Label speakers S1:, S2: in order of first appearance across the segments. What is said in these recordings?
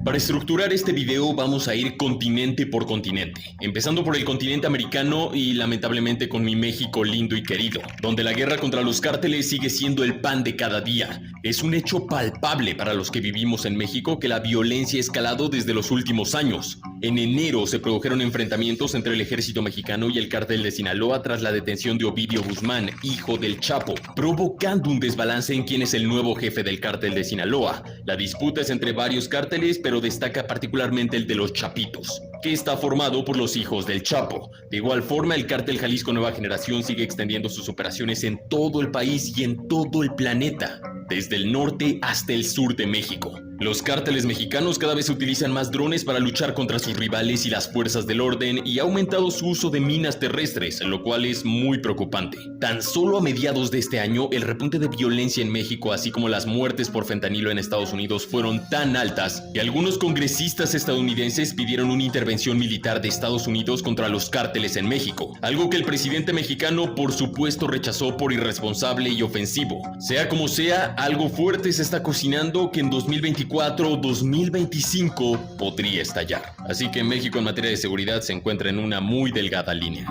S1: Para estructurar este video vamos a ir continente por continente, empezando por el continente americano y lamentablemente con mi México lindo y querido, donde la guerra contra los cárteles sigue siendo el pan de cada día. Es un hecho palpable para los que vivimos en México que la violencia ha escalado desde los últimos años. En enero se produjeron enfrentamientos entre el ejército mexicano y el cártel de Sinaloa tras la detención de Ovidio Guzmán, hijo del Chapo, provocando un desbalance en quién es el nuevo jefe del cártel de Sinaloa. La disputa es entre varios cárteles, pero destaca particularmente el de los Chapitos, que está formado por los hijos del Chapo. De igual forma, el cártel Jalisco Nueva Generación sigue extendiendo sus operaciones en todo el país y en todo el planeta, desde el norte hasta el sur de México. Los cárteles mexicanos cada vez utilizan más drones para luchar contra sus rivales y las fuerzas del orden y ha aumentado su uso de minas terrestres, lo cual es muy preocupante. Tan solo a mediados de este año, el repunte de violencia en México, así como las muertes por fentanilo en Estados Unidos, fueron tan altas que algunos congresistas estadounidenses pidieron una intervención militar de Estados Unidos contra los cárteles en México, algo que el presidente mexicano por supuesto rechazó por irresponsable y ofensivo. Sea como sea, algo fuerte se está cocinando que en 2024 o 2025 podría estallar. Así que México en materia de seguridad se encuentra en una muy delgada línea.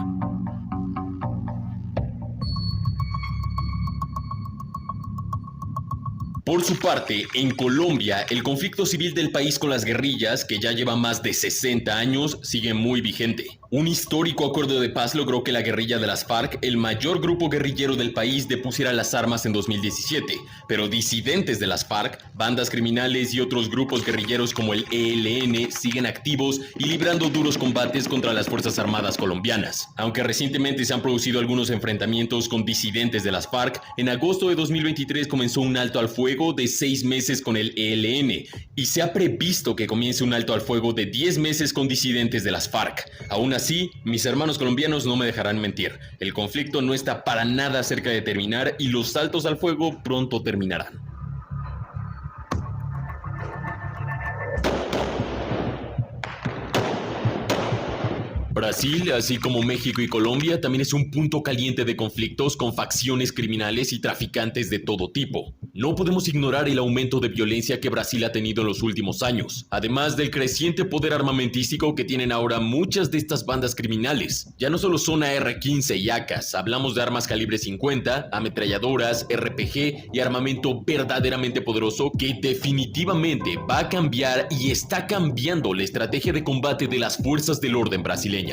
S1: Por su parte, en Colombia, el conflicto civil del país con las guerrillas, que ya lleva más de 60 años, sigue muy vigente. Un histórico acuerdo de paz logró que la guerrilla de las FARC, el mayor grupo guerrillero del país, depusiera las armas en 2017, pero disidentes de las FARC, bandas criminales y otros grupos guerrilleros como el ELN siguen activos y librando duros combates contra las Fuerzas Armadas colombianas. Aunque recientemente se han producido algunos enfrentamientos con disidentes de las FARC, en agosto de 2023 comenzó un alto al fuego de 6 meses con el ELN y se ha previsto que comience un alto al fuego de 10 meses con disidentes de las FARC. Aún así, mis hermanos colombianos no me dejarán mentir, el conflicto no está para nada cerca de terminar y los saltos al fuego pronto terminarán. Brasil, así como México y Colombia, también es un punto caliente de conflictos con facciones criminales y traficantes de todo tipo. No podemos ignorar el aumento de violencia que Brasil ha tenido en los últimos años, además del creciente poder armamentístico que tienen ahora muchas de estas bandas criminales. Ya no solo son AR-15 y AKs, hablamos de armas calibre 50, ametralladoras, RPG y armamento verdaderamente poderoso que definitivamente va a cambiar y está cambiando la estrategia de combate de las fuerzas del orden brasileñas.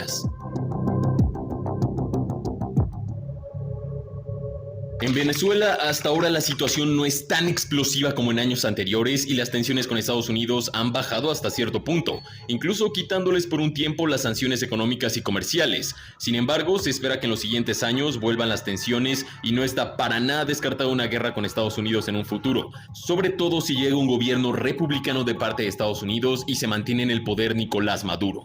S1: En Venezuela, hasta ahora la situación no es tan explosiva como en años anteriores y las tensiones con Estados Unidos han bajado hasta cierto punto, incluso quitándoles por un tiempo las sanciones económicas y comerciales. Sin embargo, se espera que en los siguientes años vuelvan las tensiones y no está para nada descartada una guerra con Estados Unidos en un futuro, sobre todo si llega un gobierno republicano de parte de Estados Unidos y se mantiene en el poder Nicolás Maduro.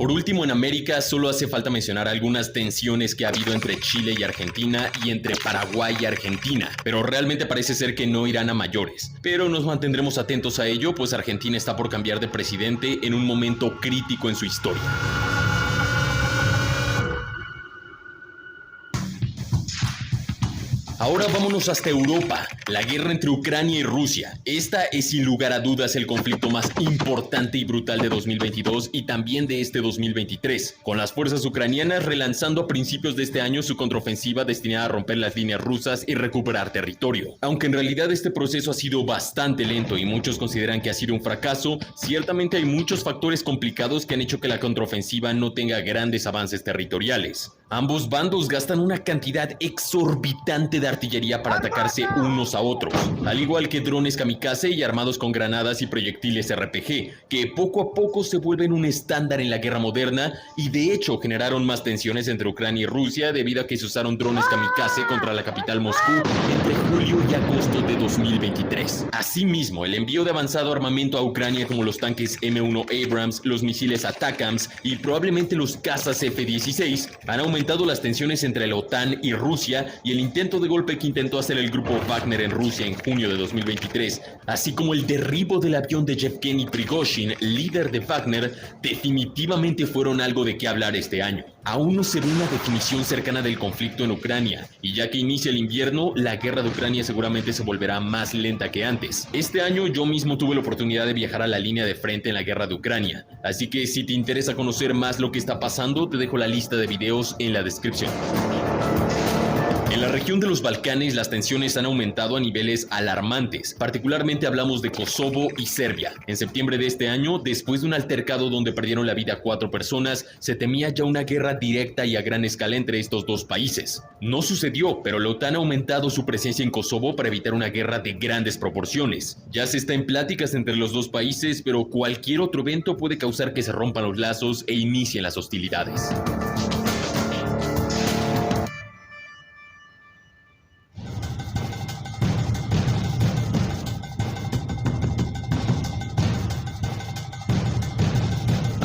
S1: Por último, en América solo hace falta mencionar algunas tensiones que ha habido entre Chile y Argentina y entre Paraguay y Argentina, pero realmente parece ser que no irán a mayores. Pero nos mantendremos atentos a ello, pues Argentina está por cambiar de presidente en un momento crítico en su historia. Ahora vámonos hasta Europa, la guerra entre Ucrania y Rusia. Esta es sin lugar a dudas el conflicto más importante y brutal de 2022 y también de este 2023, con las fuerzas ucranianas relanzando a principios de este año su contraofensiva destinada a romper las líneas rusas y recuperar territorio. Aunque en realidad este proceso ha sido bastante lento y muchos consideran que ha sido un fracaso, ciertamente hay muchos factores complicados que han hecho que la contraofensiva no tenga grandes avances territoriales. Ambos bandos gastan una cantidad exorbitante de artillería para atacarse unos a otros, al igual que drones kamikaze y armados con granadas y proyectiles RPG, que poco a poco se vuelven un estándar en la guerra moderna y de hecho generaron más tensiones entre Ucrania y Rusia debido a que se usaron drones kamikaze contra la capital Moscú entre julio y agosto de 2023. Asimismo, el envío de avanzado armamento a Ucrania como los tanques M1 Abrams, los misiles ATACMS y probablemente los cazas F-16 han aumentado aumentado las tensiones entre la OTAN y Rusia y el intento de golpe que intentó hacer el grupo Wagner en Rusia en junio de 2023, así como el derribo del avión de Yevgeny Prigozhin, líder de Wagner, definitivamente fueron algo de qué hablar este año. Aún no se ve una definición cercana del conflicto en Ucrania, y ya que inicia el invierno, la guerra de Ucrania seguramente se volverá más lenta que antes. Este año yo mismo tuve la oportunidad de viajar a la línea de frente en la guerra de Ucrania, así que si te interesa conocer más lo que está pasando, te dejo la lista de videos en la descripción. En la región de los Balcanes, las tensiones han aumentado a niveles alarmantes. Particularmente hablamos de Kosovo y Serbia. En septiembre de este año, después de un altercado donde perdieron la vida 4 personas, se temía ya una guerra directa y a gran escala entre estos dos países. No sucedió, pero la OTAN ha aumentado su presencia en Kosovo para evitar una guerra de grandes proporciones. Ya se está en pláticas entre los dos países, pero cualquier otro evento puede causar que se rompan los lazos e inicien las hostilidades.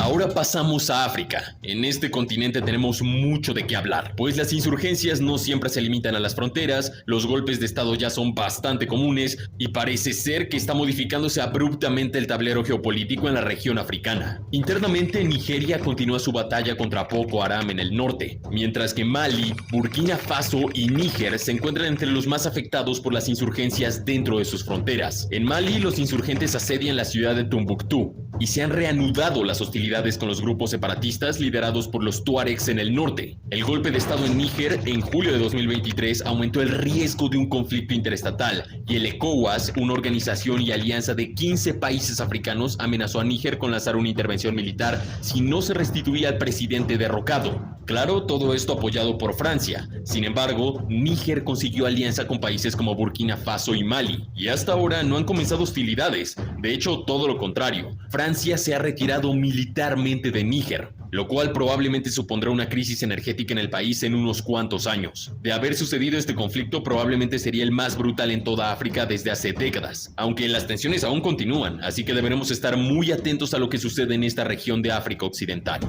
S1: Ahora pasamos a África. En este continente tenemos mucho de qué hablar, pues las insurgencias no siempre se limitan a las fronteras, los golpes de estado ya son bastante comunes y parece ser que está modificándose abruptamente el tablero geopolítico en la región africana. Internamente, Nigeria continúa su batalla contra Boko Haram en el norte, mientras que Mali, Burkina Faso y Níger se encuentran entre los más afectados por las insurgencias dentro de sus fronteras. En Mali, los insurgentes asedian la ciudad de Tombuctú y se han reanudado las hostilidades con los grupos separatistas liderados por los tuaregs en el norte. El golpe de estado en Níger en julio de 2023 aumentó el riesgo de un conflicto interestatal y el ECOWAS, una organización y alianza de 15 países africanos, amenazó a Níger con lanzar una intervención militar si no se restituía al presidente derrocado. Claro, todo esto apoyado por Francia. Sin embargo, Níger consiguió alianza con países como Burkina Faso y Mali, y hasta ahora no han comenzado hostilidades. De hecho, todo lo contrario. Francia se ha retirado militarmente de Níger, lo cual probablemente supondrá una crisis energética en el país en unos cuantos años. De haber sucedido este conflicto, probablemente sería el más brutal en toda África desde hace décadas, aunque las tensiones aún continúan, así que deberemos estar muy atentos a lo que sucede en esta región de África Occidental.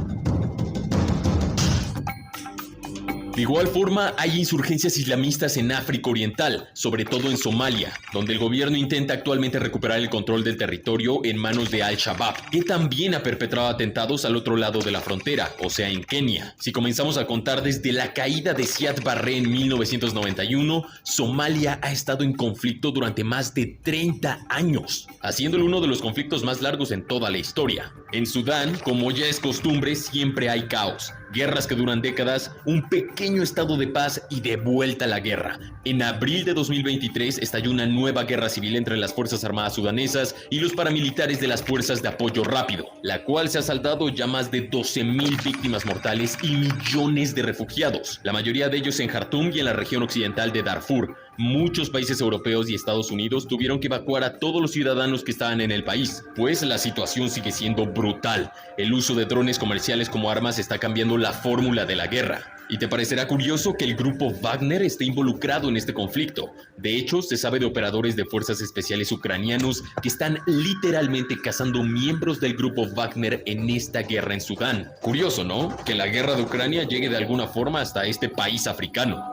S1: De igual forma, hay insurgencias islamistas en África Oriental, sobre todo en Somalia, donde el gobierno intenta actualmente recuperar el control del territorio en manos de Al-Shabaab, que también ha perpetrado atentados al otro lado de la frontera, o sea, en Kenia. Si comenzamos a contar desde la caída de Siad Barre en 1991, Somalia ha estado en conflicto durante más de 30 años, haciéndolo uno de los conflictos más largos en toda la historia. En Sudán, como ya es costumbre, siempre hay caos. Guerras que duran décadas, un pequeño estado de paz y de vuelta a la guerra. En abril de 2023 estalló una nueva guerra civil entre las Fuerzas Armadas sudanesas y los paramilitares de las Fuerzas de Apoyo Rápido, la cual se ha saldado ya más de 12,000 víctimas mortales y millones de refugiados, la mayoría de ellos en Jartum y en la región occidental de Darfur. Muchos países europeos y Estados Unidos tuvieron que evacuar a todos los ciudadanos que estaban en el país, pues la situación sigue siendo brutal. El uso de drones comerciales como armas está cambiando la fórmula de la guerra. Y te parecerá curioso que el grupo Wagner esté involucrado en este conflicto. De hecho, se sabe de operadores de fuerzas especiales ucranianos que están literalmente cazando miembros del grupo Wagner en esta guerra en Sudán. Curioso, ¿no? Que la guerra de Ucrania llegue de alguna forma hasta este país africano.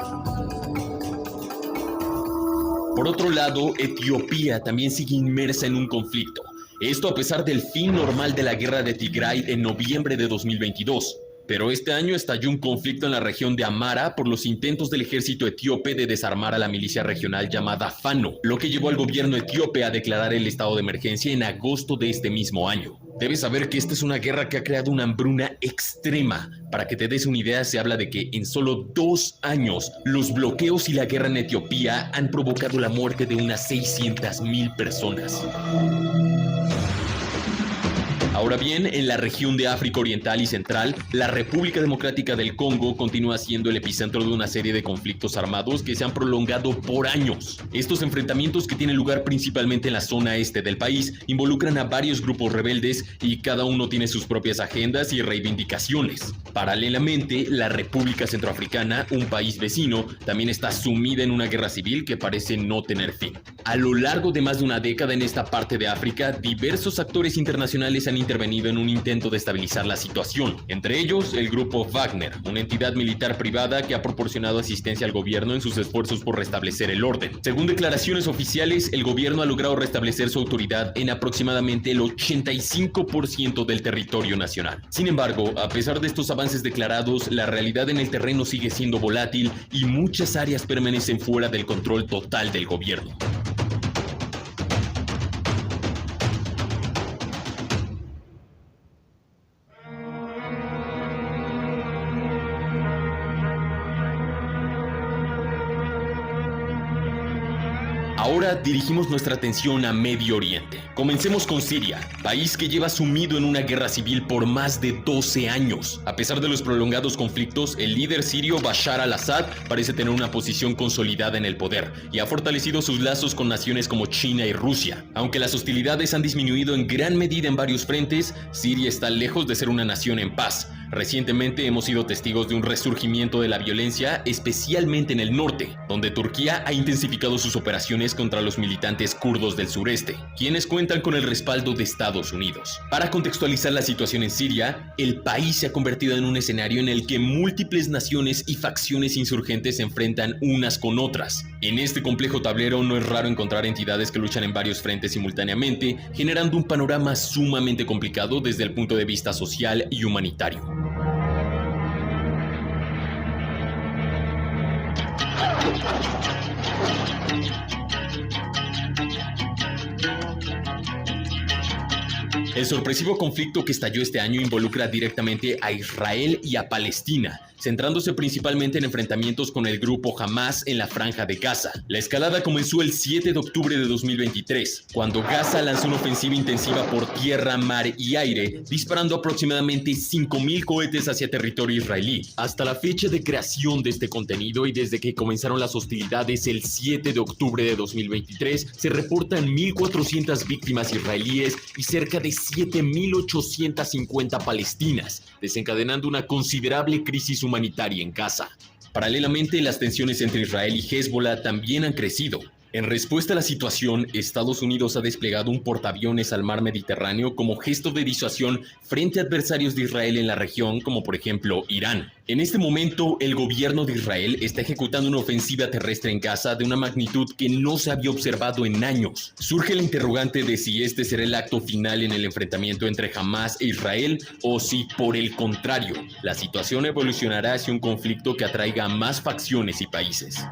S1: Por otro lado, Etiopía también sigue inmersa en un conflicto. Esto a pesar del fin normal de la guerra de Tigray en noviembre de 2022. Pero este año estalló un conflicto en la región de Amara por los intentos del ejército etíope de desarmar a la milicia regional llamada Fano, lo que llevó al gobierno etíope a declarar el estado de emergencia en agosto de este mismo año. Debes saber que esta es una guerra que ha creado una hambruna extrema. Para que te des una idea, se habla de que en solo 2 años, los bloqueos y la guerra en Etiopía han provocado la muerte de unas 600,000 personas. Ahora bien, en la región de África Oriental y Central, la República Democrática del Congo continúa siendo el epicentro de una serie de conflictos armados que se han prolongado por años. Estos enfrentamientos, que tienen lugar principalmente en la zona este del país, involucran a varios grupos rebeldes y cada uno tiene sus propias agendas y reivindicaciones. Paralelamente, la República Centroafricana, un país vecino, también está sumida en una guerra civil que parece no tener fin. A lo largo de más de una década en esta parte de África, diversos actores internacionales han intervenido en un intento de estabilizar la situación, entre ellos el grupo Wagner, una entidad militar privada que ha proporcionado asistencia al gobierno en sus esfuerzos por restablecer el orden. Según declaraciones oficiales, el gobierno ha logrado restablecer su autoridad en aproximadamente el 85% del territorio nacional. Sin embargo, a pesar de estos avances declarados, la realidad en el terreno sigue siendo volátil y muchas áreas permanecen fuera del control total del gobierno. Ahora dirigimos nuestra atención a Medio Oriente. Comencemos con Siria, país que lleva sumido en una guerra civil por más de 12 años. A pesar de los prolongados conflictos, el líder sirio Bashar al-Assad parece tener una posición consolidada en el poder y ha fortalecido sus lazos con naciones como China y Rusia. Aunque las hostilidades han disminuido en gran medida en varios frentes, Siria está lejos de ser una nación en paz. Recientemente hemos sido testigos de un resurgimiento de la violencia, especialmente en el norte, donde Turquía ha intensificado sus operaciones contra los militantes kurdos del sureste, quienes cuentan con el respaldo de Estados Unidos. Para contextualizar la situación en Siria, el país se ha convertido en un escenario en el que múltiples naciones y facciones insurgentes se enfrentan unas con otras. En este complejo tablero no es raro encontrar entidades que luchan en varios frentes simultáneamente, generando un panorama sumamente complicado desde el punto de vista social y humanitario. El sorpresivo conflicto que estalló este año involucra directamente a Israel y a Palestina, centrándose principalmente en enfrentamientos con el grupo Hamas en la Franja de Gaza. La escalada comenzó el 7 de octubre de 2023, cuando Gaza lanzó una ofensiva intensiva por tierra, mar y aire, disparando aproximadamente 5,000 cohetes hacia territorio israelí. Hasta la fecha de creación de este contenido y desde que comenzaron las hostilidades el 7 de octubre de 2023, se reportan 1,400 víctimas israelíes y cerca de 7,850 palestinas, desencadenando una considerable crisis humanitaria en Gaza. Paralelamente, las tensiones entre Israel y Hezbollah también han crecido. En respuesta a la situación, Estados Unidos ha desplegado un portaaviones al mar Mediterráneo como gesto de disuasión frente a adversarios de Israel en la región, como por ejemplo Irán. En este momento, el gobierno de Israel está ejecutando una ofensiva terrestre en Gaza de una magnitud que no se había observado en años. Surge la interrogante de si este será el acto final en el enfrentamiento entre Hamas e Israel o si, por el contrario, la situación evolucionará hacia un conflicto que atraiga a más facciones y países.